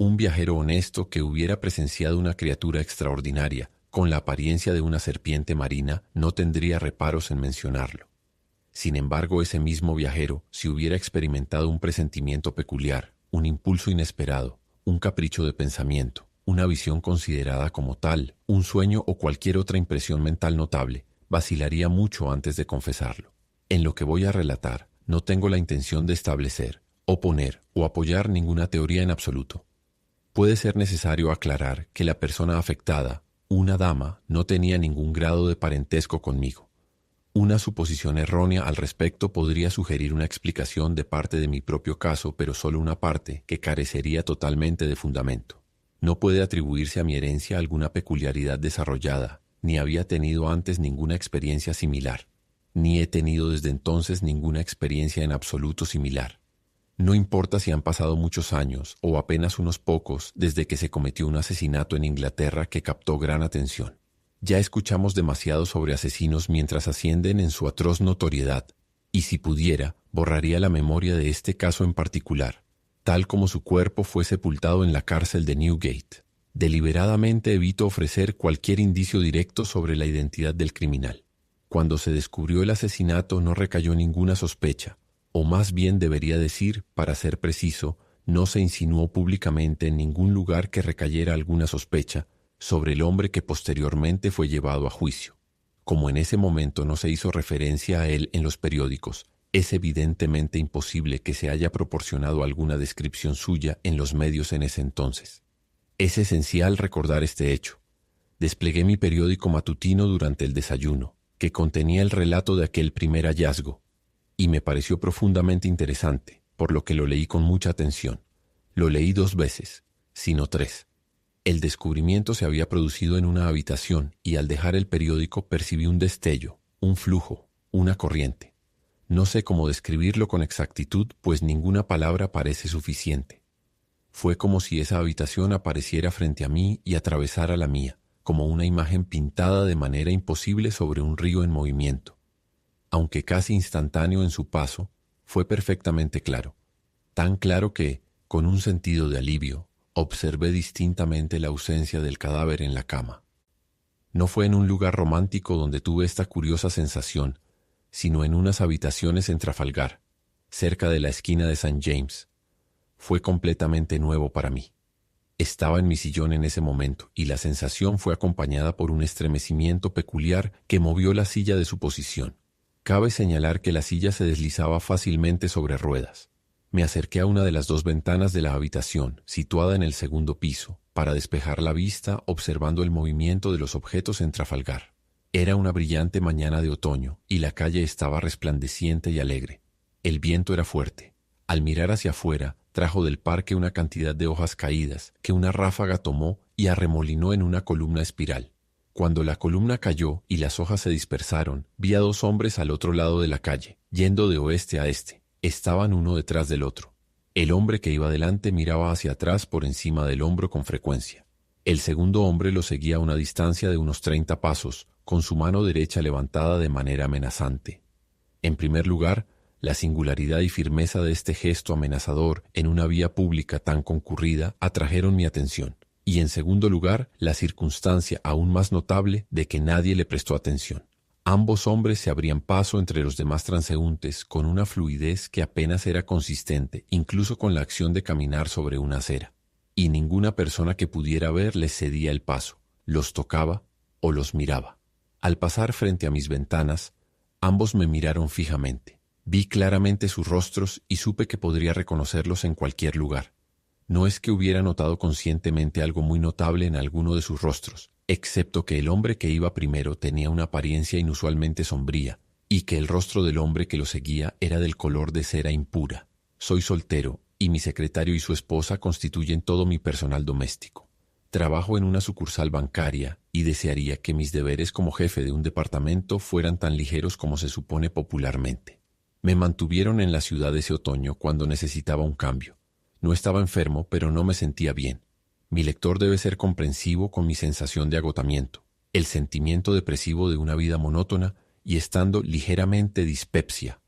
Un viajero honesto que hubiera presenciado una criatura extraordinaria, con la apariencia de una serpiente marina, no tendría reparos en mencionarlo. Sin embargo, ese mismo viajero, si hubiera experimentado un presentimiento peculiar, un impulso inesperado, un capricho de pensamiento, una visión considerada como tal, un sueño o cualquier otra impresión mental notable, vacilaría mucho antes de confesarlo. En lo que voy a relatar, no tengo la intención de establecer, oponer o apoyar ninguna teoría en absoluto. Puede ser necesario aclarar que la persona afectada, una dama, no tenía ningún grado de parentesco conmigo. Una suposición errónea al respecto podría sugerir una explicación de parte de mi propio caso, pero solo una parte, que carecería totalmente de fundamento. No puede atribuirse a mi herencia alguna peculiaridad desarrollada, ni había tenido antes ninguna experiencia similar, ni he tenido desde entonces ninguna experiencia en absoluto similar. No importa si han pasado muchos años o apenas unos pocos desde que se cometió un asesinato en Inglaterra que captó gran atención. Ya escuchamos demasiado sobre asesinos mientras ascienden en su atroz notoriedad, y si pudiera, borraría la memoria de este caso en particular, tal como su cuerpo fue sepultado en la cárcel de Newgate. Deliberadamente evito ofrecer cualquier indicio directo sobre la identidad del criminal. Cuando se descubrió el asesinato no recayó ninguna sospecha, o más bien debería decir, para ser preciso, no se insinuó públicamente en ningún lugar que recayera alguna sospecha sobre el hombre que posteriormente fue llevado a juicio. Como en ese momento no se hizo referencia a él en los periódicos, es evidentemente imposible que se haya proporcionado alguna descripción suya en los medios en ese entonces. Es esencial recordar este hecho. Desplegué mi periódico matutino durante el desayuno, que contenía el relato de aquel primer hallazgo, y me pareció profundamente interesante, por lo que lo leí con mucha atención. Lo leí 2 veces, sino 3. El descubrimiento se había producido en una habitación y al dejar el periódico percibí un destello, un flujo, una corriente. No sé cómo describirlo con exactitud, pues ninguna palabra parece suficiente. Fue como si esa habitación apareciera frente a mí y atravesara la mía, como una imagen pintada de manera imposible sobre un río en movimiento. Aunque casi instantáneo en su paso, fue perfectamente claro. Tan claro que, con un sentido de alivio, observé distintamente la ausencia del cadáver en la cama. No fue en un lugar romántico donde tuve esta curiosa sensación, sino en unas habitaciones en Trafalgar, cerca de la esquina de St. James. Fue completamente nuevo para mí. Estaba en mi sillón en ese momento, y la sensación fue acompañada por un estremecimiento peculiar que movió la silla de su posición. Cabe señalar que la silla se deslizaba fácilmente sobre ruedas. Me acerqué a una de las 2 ventanas de la habitación, situada en el segundo piso, para despejar la vista observando el movimiento de los objetos en Trafalgar. Era una brillante mañana de otoño, y la calle estaba resplandeciente y alegre. El viento era fuerte. Al mirar hacia afuera, trajo del parque una cantidad de hojas caídas que una ráfaga tomó y arremolinó en una columna espiral. Cuando la columna cayó y las hojas se dispersaron, vi a 2 hombres al otro lado de la calle, yendo de oeste a este. Estaban uno detrás del otro. El hombre que iba delante miraba hacia atrás por encima del hombro con frecuencia. El segundo hombre lo seguía a una distancia de unos 30 pasos, con su mano derecha levantada de manera amenazante. En primer lugar, la singularidad y firmeza de este gesto amenazador en una vía pública tan concurrida atrajeron mi atención. Y en segundo lugar, la circunstancia aún más notable de que nadie le prestó atención. Ambos hombres se abrían paso entre los demás transeúntes con una fluidez que apenas era consistente, incluso con la acción de caminar sobre una acera. Y ninguna persona que pudiera ver les cedía el paso, los tocaba o los miraba. Al pasar frente a mis ventanas, ambos me miraron fijamente. Vi claramente sus rostros y supe que podría reconocerlos en cualquier lugar. No es que hubiera notado conscientemente algo muy notable en alguno de sus rostros, excepto que el hombre que iba primero tenía una apariencia inusualmente sombría, y que el rostro del hombre que lo seguía era del color de cera impura. Soy soltero, y mi secretario y su esposa constituyen todo mi personal doméstico. Trabajo en una sucursal bancaria y desearía que mis deberes como jefe de un departamento fueran tan ligeros como se supone popularmente. Me mantuvieron en la ciudad ese otoño cuando necesitaba un cambio. No estaba enfermo, pero no me sentía bien. Mi lector debe ser comprensivo con mi sensación de agotamiento, el sentimiento depresivo de una vida monótona y estando ligeramente dispepsia.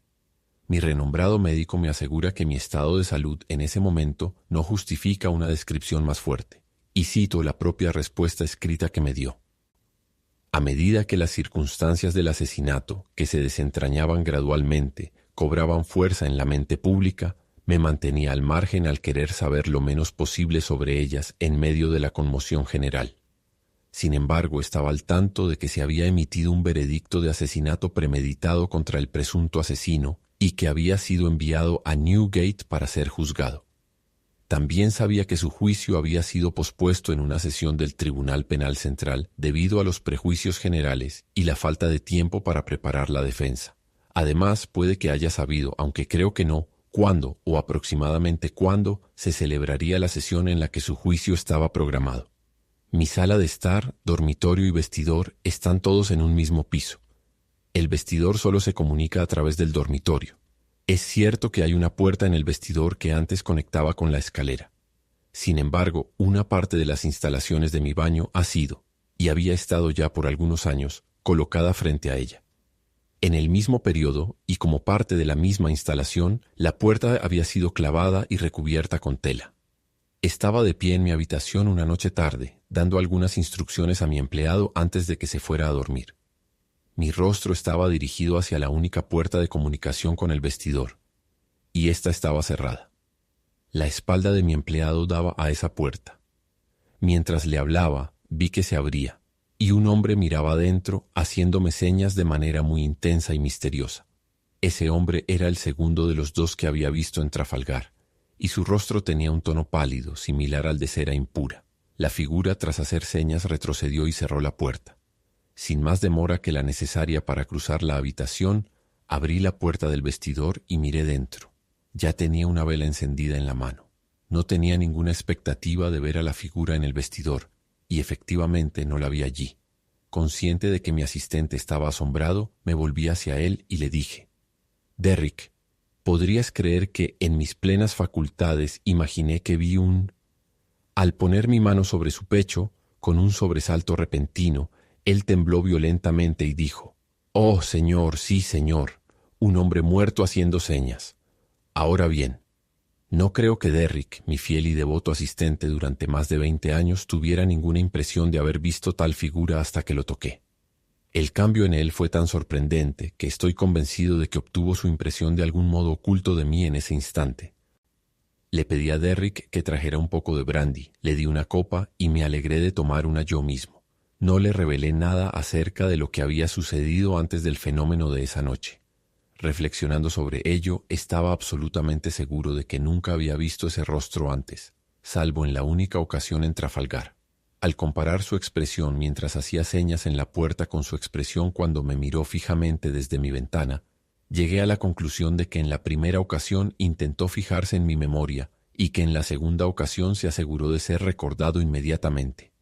Mi renombrado médico me asegura que mi estado de salud en ese momento no justifica una descripción más fuerte, y cito la propia respuesta escrita que me dio. A medida que las circunstancias del asesinato, que se desentrañaban gradualmente, cobraban fuerza en la mente pública, me mantenía al margen al querer saber lo menos posible sobre ellas en medio de la conmoción general. Sin embargo, estaba al tanto de que se había emitido un veredicto de asesinato premeditado contra el presunto asesino y que había sido enviado a Newgate para ser juzgado. También sabía que su juicio había sido pospuesto en una sesión del Tribunal Penal Central debido a los prejuicios generales y la falta de tiempo para preparar la defensa. Además, puede que haya sabido, aunque creo que no, cuándo o aproximadamente cuándo se celebraría la sesión en la que su juicio estaba programado. Mi sala de estar, dormitorio y vestidor están todos en un mismo piso. El vestidor solo se comunica a través del dormitorio. Es cierto que hay una puerta en el vestidor que antes conectaba con la escalera. Sin embargo, una parte de las instalaciones de mi baño ha sido, y había estado ya por algunos años, colocada frente a ella. En el mismo periodo, y como parte de la misma instalación, la puerta había sido clavada y recubierta con tela. Estaba de pie en mi habitación una noche tarde, dando algunas instrucciones a mi empleado antes de que se fuera a dormir. Mi rostro estaba dirigido hacia la única puerta de comunicación con el vestidor, y ésta estaba cerrada. La espalda de mi empleado daba a esa puerta. Mientras le hablaba, vi que se abría, y un hombre miraba adentro, haciéndome señas de manera muy intensa y misteriosa. Ese hombre era el segundo de los dos que había visto en Trafalgar, y su rostro tenía un tono pálido, similar al de cera impura. La figura, tras hacer señas, retrocedió y cerró la puerta. Sin más demora que la necesaria para cruzar la habitación, abrí la puerta del vestidor y miré dentro. Ya tenía una vela encendida en la mano. No tenía ninguna expectativa de ver a la figura en el vestidor, y efectivamente no la vi allí. Consciente de que mi asistente estaba asombrado, me volví hacia él y le dije: «Derrick, ¿podrías creer que en mis plenas facultades imaginé que vi un...?» Al poner mi mano sobre su pecho, con un sobresalto repentino, él tembló violentamente y dijo: «Oh, señor, sí, señor, un hombre muerto haciendo señas. Ahora bien, no creo que Derrick, mi fiel y devoto asistente durante más de 20 años, tuviera ninguna impresión de haber visto tal figura hasta que lo toqué. El cambio en él fue tan sorprendente que estoy convencido de que obtuvo su impresión de algún modo oculto de mí en ese instante. Le pedí a Derrick que trajera un poco de brandy, le di una copa y me alegré de tomar una yo mismo. No le revelé nada acerca de lo que había sucedido antes del fenómeno de esa noche. Reflexionando sobre ello, estaba absolutamente seguro de que nunca había visto ese rostro antes, salvo en la única ocasión en Trafalgar. Al comparar su expresión mientras hacía señas en la puerta con su expresión cuando me miró fijamente desde mi ventana, llegué a la conclusión de que en la primera ocasión intentó fijarse en mi memoria y que en la segunda ocasión se aseguró de ser recordado inmediatamente.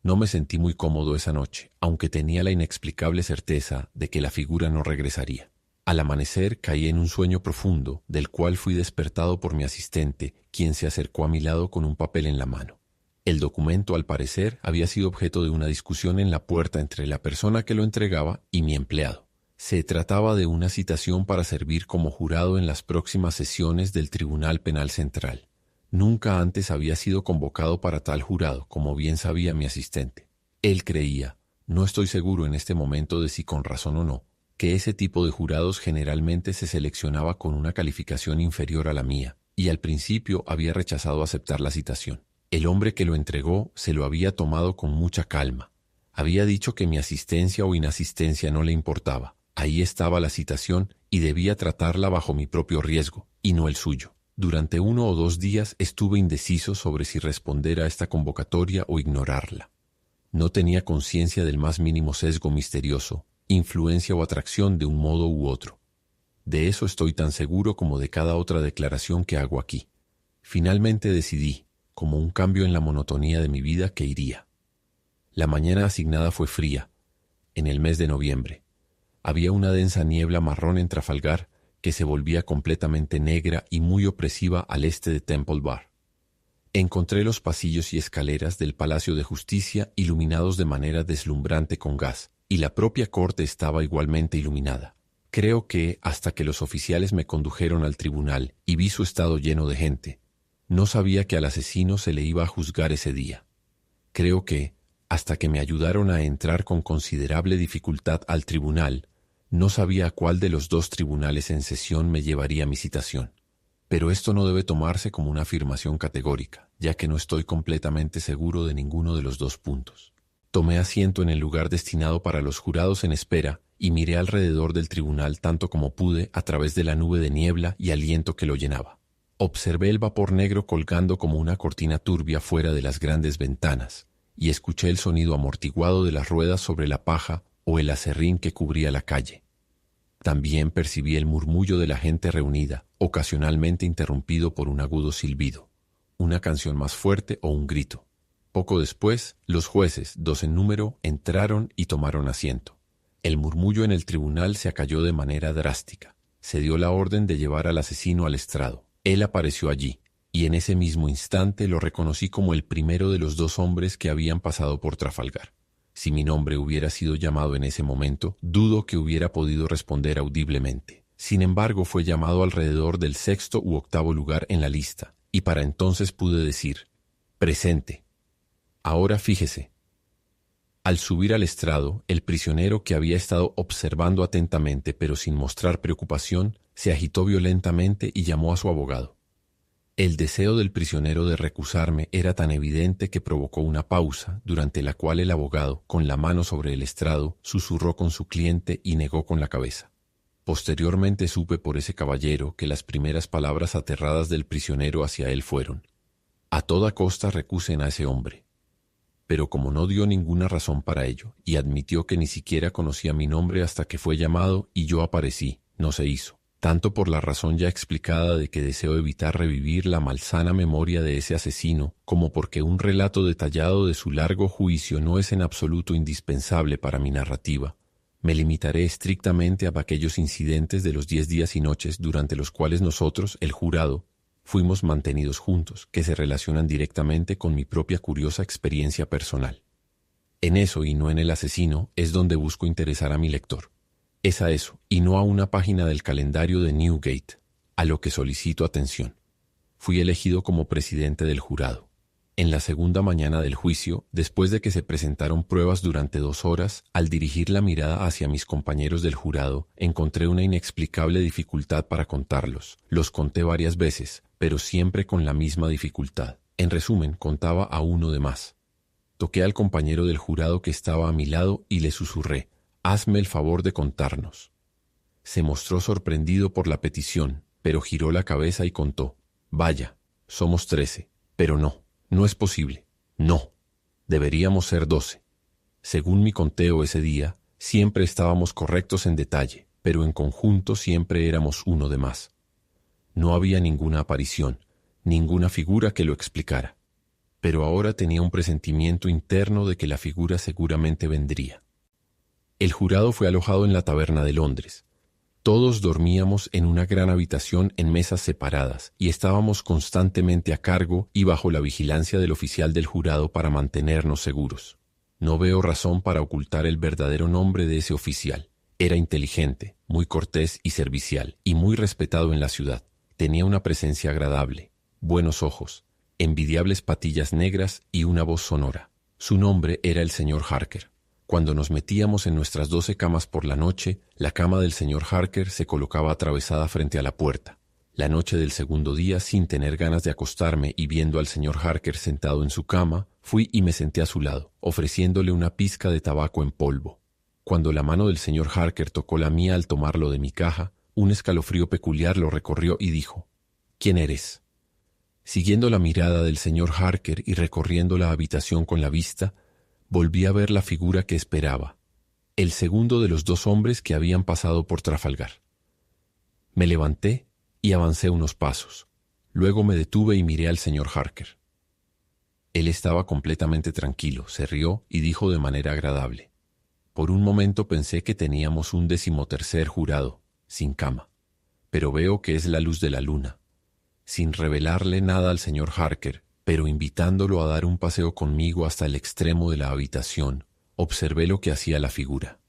No me sentí muy cómodo esa noche, aunque tenía la inexplicable certeza de que la figura no regresaría. Al amanecer caí en un sueño profundo, del cual fui despertado por mi asistente, quien se acercó a mi lado con un papel en la mano. El documento, al parecer, había sido objeto de una discusión en la puerta entre la persona que lo entregaba y mi empleado. Se trataba de una citación para servir como jurado en las próximas sesiones del Tribunal Penal Central. Nunca antes había sido convocado para tal jurado, como bien sabía mi asistente. Él creía, no estoy seguro en este momento de si con razón o no, que ese tipo de jurados generalmente se seleccionaba con una calificación inferior a la mía, y al principio había rechazado aceptar la citación. El hombre que lo entregó se lo había tomado con mucha calma. Había dicho que mi asistencia o inasistencia no le importaba. Ahí estaba la citación y debía tratarla bajo mi propio riesgo, y no el suyo. Durante 1 o 2 días estuve indeciso sobre si responder a esta convocatoria o ignorarla. No tenía conciencia del más mínimo sesgo misterioso, influencia o atracción de un modo u otro. De eso estoy tan seguro como de cada otra declaración que hago aquí. Finalmente decidí, como un cambio en la monotonía de mi vida, que iría. La mañana asignada fue fría, en el mes de noviembre. Había una densa niebla marrón en Trafalgar que se volvía completamente negra y muy opresiva al este de Temple Bar. Encontré los pasillos y escaleras del Palacio de Justicia iluminados de manera deslumbrante con gas, y la propia corte estaba igualmente iluminada. Creo que, hasta que los oficiales me condujeron al tribunal y vi su estado lleno de gente, no sabía que al asesino se le iba a juzgar ese día. Creo que, hasta que me ayudaron a entrar con considerable dificultad al tribunal, no sabía a cuál de los dos tribunales en sesión me llevaría mi citación. Pero esto no debe tomarse como una afirmación categórica, ya que no estoy completamente seguro de ninguno de los dos puntos. Tomé asiento en el lugar destinado para los jurados en espera y miré alrededor del tribunal tanto como pude a través de la nube de niebla y aliento que lo llenaba. Observé el vapor negro colgando como una cortina turbia fuera de las grandes ventanas y escuché el sonido amortiguado de las ruedas sobre la paja o el acerrín que cubría la calle. También percibí el murmullo de la gente reunida, ocasionalmente interrumpido por un agudo silbido, una canción más fuerte o un grito. Poco después, los jueces, 2 en número, entraron y tomaron asiento. El murmullo en el tribunal se acalló de manera drástica. Se dio la orden de llevar al asesino al estrado. Él apareció allí, y en ese mismo instante lo reconocí como el primero de los 2 hombres que habían pasado por Trafalgar. Si mi nombre hubiera sido llamado en ese momento, dudo que hubiera podido responder audiblemente. Sin embargo, fue llamado alrededor del 6º u 8º lugar en la lista, y para entonces pude decir, «Presente». Ahora fíjese. Al subir al estrado, el prisionero que había estado observando atentamente pero sin mostrar preocupación, se agitó violentamente y llamó a su abogado. El deseo del prisionero de recusarme era tan evidente que provocó una pausa, durante la cual el abogado, con la mano sobre el estrado, susurró con su cliente y negó con la cabeza. Posteriormente supe por ese caballero que las primeras palabras aterradas del prisionero hacia él fueron: «A toda costa recusen a ese hombre». Pero como no dio ninguna razón para ello, y admitió que ni siquiera conocía mi nombre hasta que fue llamado y yo aparecí, no se hizo. Tanto por la razón ya explicada de que deseo evitar revivir la malsana memoria de ese asesino, como porque un relato detallado de su largo juicio no es en absoluto indispensable para mi narrativa. Me limitaré estrictamente a aquellos incidentes de los 10 días y noches durante los cuales nosotros, el jurado, fuimos mantenidos juntos, que se relacionan directamente con mi propia curiosa experiencia personal. En eso, y no en el asesino, es donde busco interesar a mi lector. Es a eso, y no a una página del calendario de Newgate, a lo que solicito atención. Fui elegido como presidente del jurado. En la segunda mañana del juicio, después de que se presentaron pruebas durante 2 horas, al dirigir la mirada hacia mis compañeros del jurado, encontré una inexplicable dificultad para contarlos. Los conté varias veces, pero siempre con la misma dificultad. En resumen, contaba a uno de más. Toqué al compañero del jurado que estaba a mi lado y le susurré: «Hazme el favor de contarnos». Se mostró sorprendido por la petición, pero giró la cabeza y contó: «Vaya, somos 13, pero no es posible, no, deberíamos ser 12. Según mi conteo ese día, siempre estábamos correctos en detalle, pero en conjunto siempre éramos uno de más. No había ninguna aparición, ninguna figura que lo explicara, pero ahora tenía un presentimiento interno de que la figura seguramente vendría. El jurado fue alojado en la taberna de Londres. Todos dormíamos en una gran habitación en mesas separadas y estábamos constantemente a cargo y bajo la vigilancia del oficial del jurado para mantenernos seguros. No veo razón para ocultar el verdadero nombre de ese oficial. Era inteligente, muy cortés y servicial, y muy respetado en la ciudad. Tenía una presencia agradable, buenos ojos, envidiables patillas negras y una voz sonora. Su nombre era el señor Harker. Cuando nos metíamos en nuestras 12 camas por la noche, la cama del señor Harker se colocaba atravesada frente a la puerta. La noche del segundo día, sin tener ganas de acostarme y viendo al señor Harker sentado en su cama, fui y me senté a su lado, ofreciéndole una pizca de tabaco en polvo. Cuando la mano del señor Harker tocó la mía al tomarlo de mi caja, un escalofrío peculiar lo recorrió y dijo: «¿Quién eres?». Siguiendo la mirada del señor Harker y recorriendo la habitación con la vista, volví a ver la figura que esperaba, el segundo de los 2 hombres que habían pasado por Trafalgar. Me levanté y avancé unos pasos. Luego me detuve y miré al señor Harker. Él estaba completamente tranquilo, se rió y dijo de manera agradable: «Por un momento pensé que teníamos un 13º jurado, sin cama, pero veo que es la luz de la luna». Sin revelarle nada al señor Harker, pero invitándolo a dar un paseo conmigo hasta el extremo de la habitación, observé lo que hacía la figura.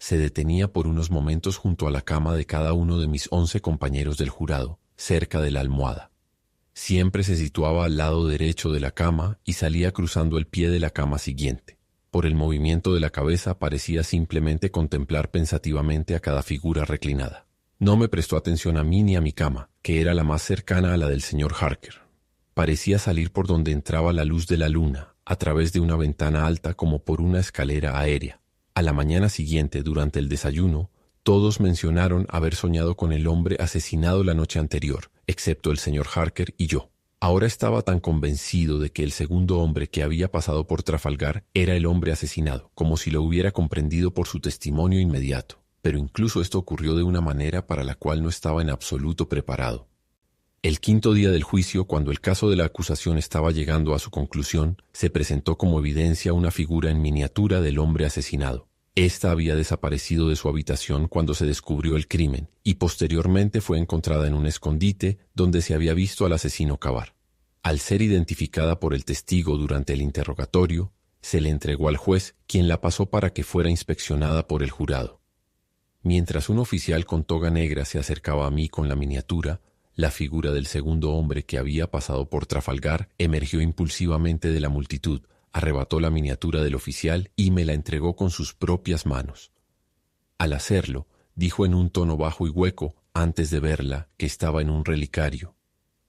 Se detenía por unos momentos junto a la cama de cada uno de mis 11 compañeros del jurado, cerca de la almohada. Siempre se situaba al lado derecho de la cama y salía cruzando el pie de la cama siguiente. Por el movimiento de la cabeza parecía simplemente contemplar pensativamente a cada figura reclinada. No me prestó atención a mí ni a mi cama, que era la más cercana a la del señor Harker. Parecía salir por donde entraba la luz de la luna, a través de una ventana alta como por una escalera aérea. A la mañana siguiente, durante el desayuno, todos mencionaron haber soñado con el hombre asesinado la noche anterior, excepto el señor Harker y yo. Ahora estaba tan convencido de que el segundo hombre que había pasado por Trafalgar era el hombre asesinado, como si lo hubiera comprendido por su testimonio inmediato. Pero incluso esto ocurrió de una manera para la cual no estaba en absoluto preparado. El quinto día del juicio, cuando el caso de la acusación estaba llegando a su conclusión, se presentó como evidencia una figura en miniatura del hombre asesinado. Esta había desaparecido de su habitación cuando se descubrió el crimen y posteriormente fue encontrada en un escondite donde se había visto al asesino cavar. Al ser identificada por el testigo durante el interrogatorio, se le entregó al juez, quien la pasó para que fuera inspeccionada por el jurado. Mientras un oficial con toga negra se acercaba a mí con la miniatura, la figura del segundo hombre que había pasado por Trafalgar emergió impulsivamente de la multitud, arrebató la miniatura del oficial y me la entregó con sus propias manos. Al hacerlo, dijo en un tono bajo y hueco, antes de verla, que estaba en un relicario.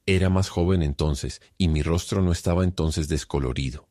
Era más joven entonces, y mi rostro no estaba entonces descolorido.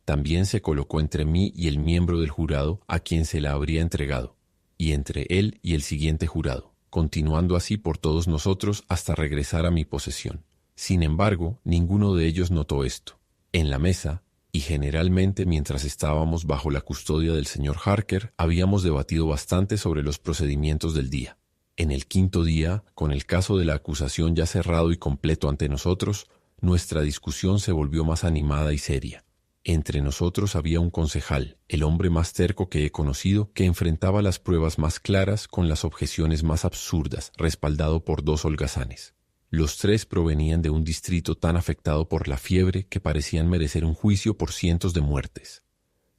También se colocó entre mí y el miembro del jurado a quien se la habría entregado, y entre él y el siguiente jurado, continuando así por todos nosotros hasta regresar a mi posesión. Sin embargo, ninguno de ellos notó esto. En la mesa, y generalmente mientras estábamos bajo la custodia del señor Harker, habíamos debatido bastante sobre los procedimientos del día. En el quinto día, con el caso de la acusación ya cerrado y completo ante nosotros, nuestra discusión se volvió más animada y seria. Entre nosotros había un concejal, el hombre más terco que he conocido, que enfrentaba las pruebas más claras con las objeciones más absurdas, respaldado por 2 holgazanes. Los 3 provenían de un distrito tan afectado por la fiebre que parecían merecer un juicio por cientos de muertes.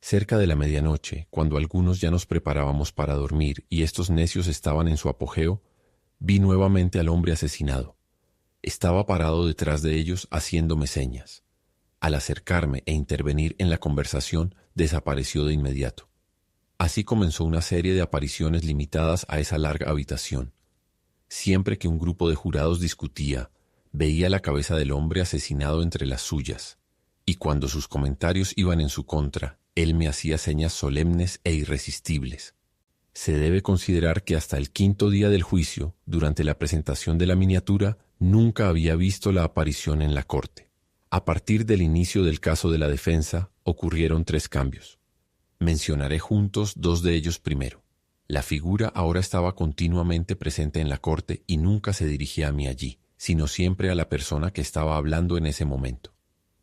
Cerca de la medianoche, cuando algunos ya nos preparábamos para dormir y estos necios estaban en su apogeo, vi nuevamente al hombre asesinado. Estaba parado detrás de ellos haciéndome señas. Al acercarme e intervenir en la conversación, desapareció de inmediato. Así comenzó una serie de apariciones limitadas a esa larga habitación. Siempre que un grupo de jurados discutía, veía la cabeza del hombre asesinado entre las suyas, y cuando sus comentarios iban en su contra, él me hacía señas solemnes e irresistibles. Se debe considerar que hasta el quinto día del juicio, durante la presentación de la miniatura, nunca había visto la aparición en la corte. A partir del inicio del caso de la defensa, ocurrieron 3 cambios. Mencionaré juntos 2 de ellos primero. La figura ahora estaba continuamente presente en la corte y nunca se dirigía a mí allí, sino siempre a la persona que estaba hablando en ese momento.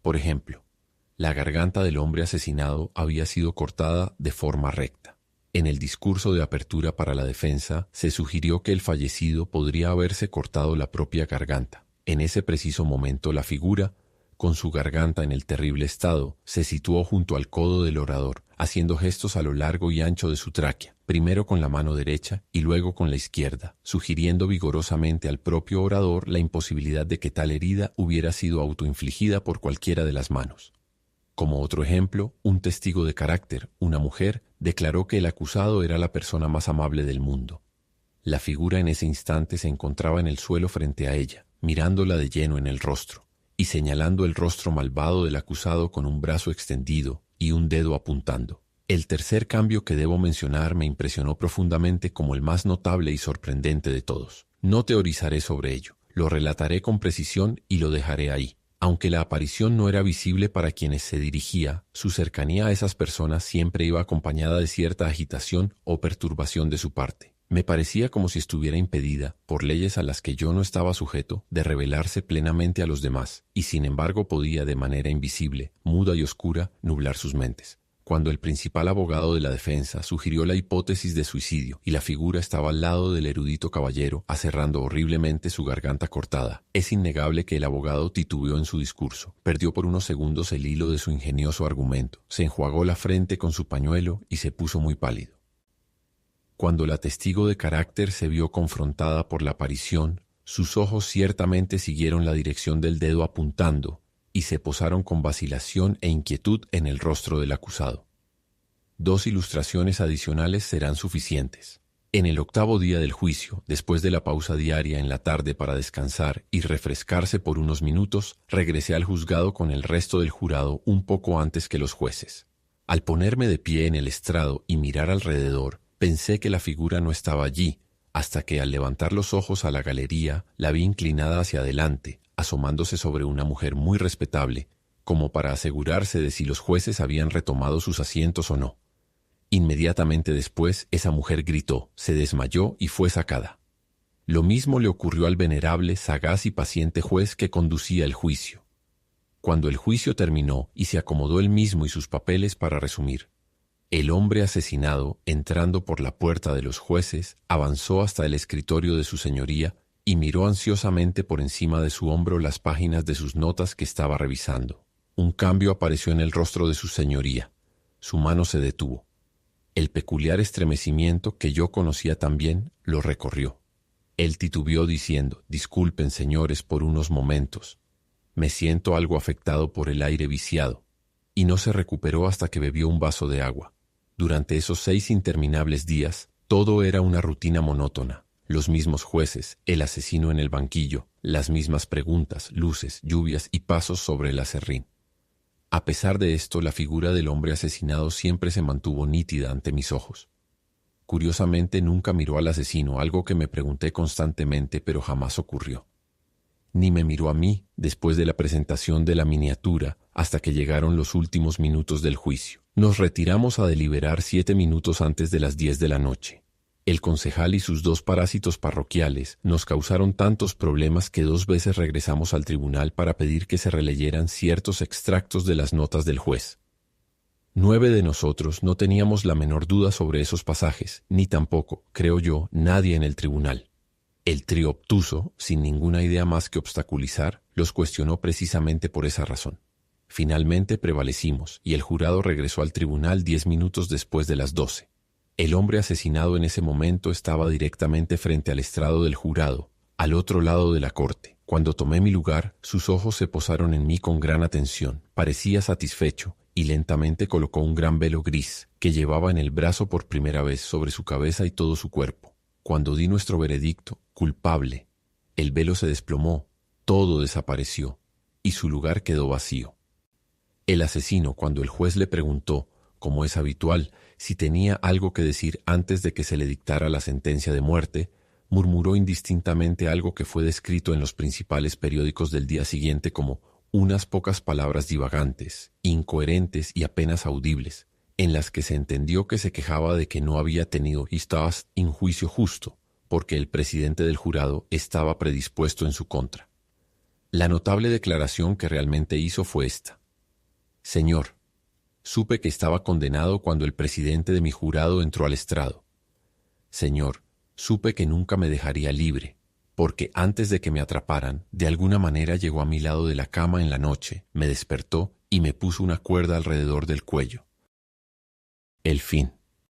Por ejemplo, la garganta del hombre asesinado había sido cortada de forma recta. En el discurso de apertura para la defensa se sugirió que el fallecido podría haberse cortado la propia garganta. En ese preciso momento la figura, con su garganta en el terrible estado, se situó junto al codo del orador, haciendo gestos a lo largo y ancho de su tráquea, primero con la mano derecha y luego con la izquierda, sugiriendo vigorosamente al propio orador la imposibilidad de que tal herida hubiera sido autoinfligida por cualquiera de las manos. Como otro ejemplo, un testigo de carácter, una mujer, declaró que el acusado era la persona más amable del mundo. La figura en ese instante se encontraba en el suelo frente a ella, mirándola de lleno en el rostro, y señalando el rostro malvado del acusado con un brazo extendido y un dedo apuntando. El tercer cambio que debo mencionar me impresionó profundamente como el más notable y sorprendente de todos. No teorizaré sobre ello, lo relataré con precisión y lo dejaré ahí. Aunque la aparición no era visible para quienes se dirigía, su cercanía a esas personas siempre iba acompañada de cierta agitación o perturbación de su parte. Me parecía como si estuviera impedida, por leyes a las que yo no estaba sujeto, de revelarse plenamente a los demás, y sin embargo podía de manera invisible, muda y oscura, nublar sus mentes. Cuando el principal abogado de la defensa sugirió la hipótesis de suicidio y la figura estaba al lado del erudito caballero, aserrando horriblemente su garganta cortada, es innegable que el abogado titubeó en su discurso, perdió por unos segundos el hilo de su ingenioso argumento, se enjuagó la frente con su pañuelo y se puso muy pálido. Cuando la testigo de carácter se vio confrontada por la aparición, sus ojos ciertamente siguieron la dirección del dedo apuntando y se posaron con vacilación e inquietud en el rostro del acusado. 2 ilustraciones adicionales serán suficientes. En el 8º día del juicio, después de la pausa diaria en la tarde para descansar y refrescarse por unos minutos, regresé al juzgado con el resto del jurado un poco antes que los jueces. Al ponerme de pie en el estrado y mirar alrededor, pensé que la figura no estaba allí, hasta que al levantar los ojos a la galería, la vi inclinada hacia adelante, asomándose sobre una mujer muy respetable, como para asegurarse de si los jueces habían retomado sus asientos o no. Inmediatamente después, esa mujer gritó, se desmayó y fue sacada. Lo mismo le ocurrió al venerable, sagaz y paciente juez que conducía el juicio. Cuando el juicio terminó y se acomodó él mismo y sus papeles para resumir, el hombre asesinado, entrando por la puerta de los jueces, avanzó hasta el escritorio de su señoría y miró ansiosamente por encima de su hombro las páginas de sus notas que estaba revisando. Un cambio apareció en el rostro de su señoría. Su mano se detuvo. El peculiar estremecimiento que yo conocía también lo recorrió. Él titubeó diciendo, «Disculpen, señores, por unos momentos. Me siento algo afectado por el aire viciado», y no se recuperó hasta que bebió un vaso de agua. Durante esos 6 interminables días, todo era una rutina monótona. Los mismos jueces, el asesino en el banquillo, las mismas preguntas, luces, lluvias y pasos sobre el aserrín. A pesar de esto, la figura del hombre asesinado siempre se mantuvo nítida ante mis ojos. Curiosamente, nunca miró al asesino, algo que me pregunté constantemente, pero jamás ocurrió. Ni me miró a mí después de la presentación de la miniatura hasta que llegaron los últimos minutos del juicio. Nos retiramos a deliberar 7 minutos antes de las 10 de la noche. El concejal y sus 2 parásitos parroquiales nos causaron tantos problemas que 2 veces regresamos al tribunal para pedir que se releyeran ciertos extractos de las notas del juez. 9 de nosotros no teníamos la menor duda sobre esos pasajes, ni tampoco, creo yo, nadie en el tribunal. El trío obtuso, sin ninguna idea más que obstaculizar, los cuestionó precisamente por esa razón. Finalmente prevalecimos y el jurado regresó al tribunal 10 minutos después de las 12. El hombre asesinado en ese momento estaba directamente frente al estrado del jurado, al otro lado de la corte. Cuando tomé mi lugar, sus ojos se posaron en mí con gran atención. Parecía satisfecho y lentamente colocó un gran velo gris que llevaba en el brazo por primera vez sobre su cabeza y todo su cuerpo. Cuando di nuestro veredicto, culpable, el velo se desplomó, todo desapareció y su lugar quedó vacío. El asesino, cuando el juez le preguntó, como es habitual, si tenía algo que decir antes de que se le dictara la sentencia de muerte, murmuró indistintamente algo que fue descrito en los principales periódicos del día siguiente como unas pocas palabras divagantes, incoherentes y apenas audibles, en las que se entendió que se quejaba de que no había tenido vistas en juicio justo, porque el presidente del jurado estaba predispuesto en su contra. La notable declaración que realmente hizo fue esta: «Señor, supe que estaba condenado cuando el presidente de mi jurado entró al estrado. Señor, supe que nunca me dejaría libre, porque antes de que me atraparan, de alguna manera llegó a mi lado de la cama en la noche, me despertó y me puso una cuerda alrededor del cuello». El fin.